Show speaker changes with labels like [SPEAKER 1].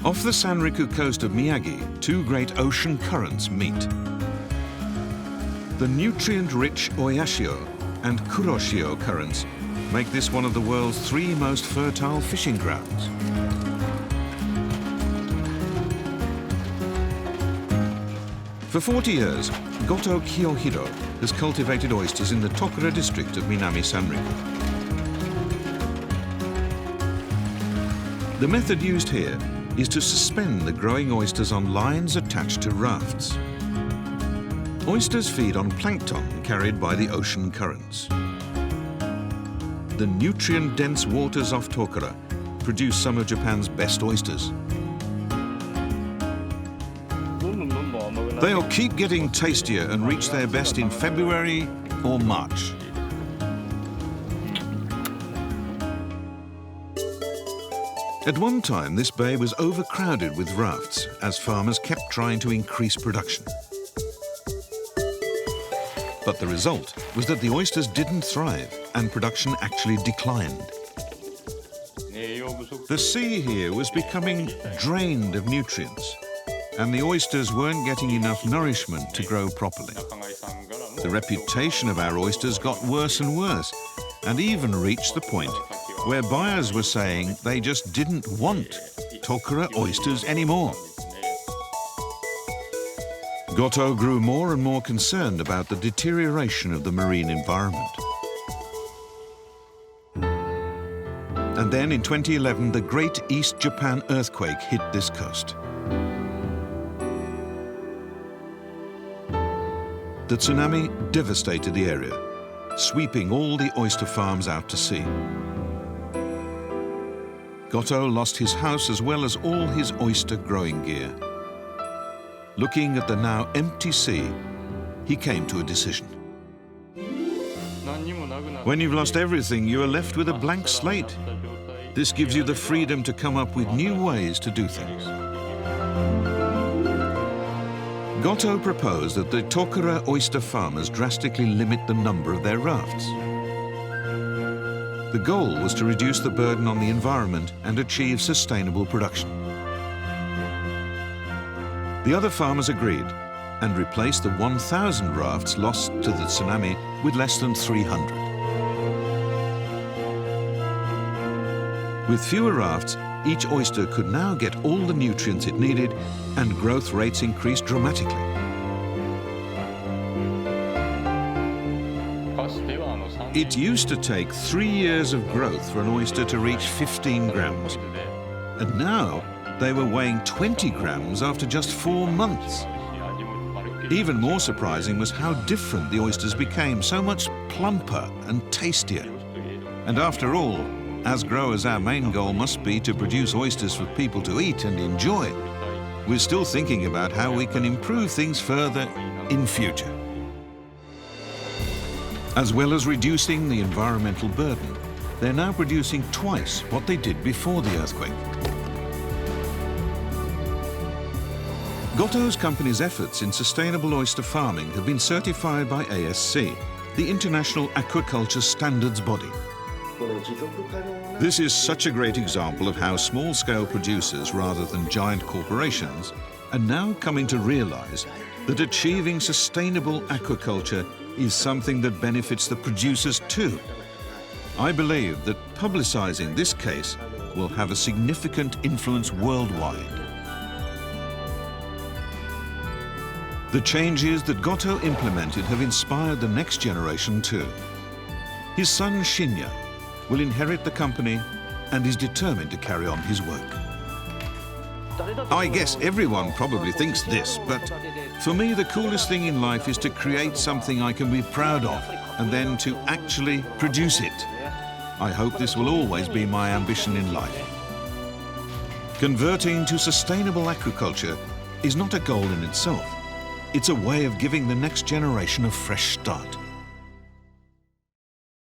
[SPEAKER 1] Off the Sanriku Coast of Miyagi, two great ocean currents meet. The nutrient-rich Oyashio and Kuroshio currents make this one of the world's three most fertile fishing grounds. For 40 years, GOTO Kiyohiro has cultivated oysters in the Tokura district of Minami Sanriku. The method used here is to suspend the growing oysters on lines attached to rafts. Oysters feed on plankton carried by the ocean currents. The nutrient-dense waters off Tokura produce some of Japan's best oysters. They'll keep getting tastier and reach their best in February or March. At one time, this bay was overcrowded with rafts as farmers kept trying to increase production. But the result was that the oysters didn't thrive and production actually declined. The sea here was becoming drained of nutrients, and the oysters weren't getting enough nourishment to grow properly. The reputation of our oysters got worse and worse, and even reached the point where buyers were saying they just didn't want Tokura oysters anymore. GOTO grew more and more concerned about the deterioration of the marine environment. And then in 2011, the Great East Japan earthquake hit this coast. The tsunami devastated the area, sweeping all the oyster farms out to sea. GOTO lost his house as well as all his oyster growing gear. Looking at the now empty sea, he came to a decision. When you've lost everything, you are left with a blank slate. This gives you the freedom to come up with new ways to do things. GOTO proposed that the Tokura oyster farmers drastically limit the number of their rafts. The goal was to reduce the burden on the environment and achieve sustainable production. The other farmers agreed and replaced the 1,000 rafts lost to the tsunami with less than 300. With fewer rafts, each oyster could now get all the nutrients it needed, and growth rates increased dramatically. It used to take 3 years of growth for an oyster to reach 15 grams. And now they were weighing 20 grams after just 4 months. Even more surprising was how different the oysters became, so much plumper and tastier. And after all, as growers, our main goal must be to produce oysters for people to eat and enjoy. We're still thinking about how we can improve things further in future. As well as reducing the environmental burden, they're now producing twice what they did before the earthquake. GOTO's company's efforts in sustainable oyster farming have been certified by ASC, the International Aquaculture Standards Body. This is such a great example of how small-scale producers, rather than giant corporations, are now coming to realize that achieving sustainable aquaculture is something that benefits the producers too. I believe that publicizing this case will have a significant influence worldwide. The changes that GOTO implemented have inspired the next generation too. His son Shinya will inherit the company and is determined to carry on his work. I guess everyone probably thinks this, but for me the coolest thing in life is to create something I can be proud of and then to actually produce it. I hope this will always be my ambition in life. Converting to sustainable aquaculture is not a goal in itself. It's a way of giving the next generation a fresh start.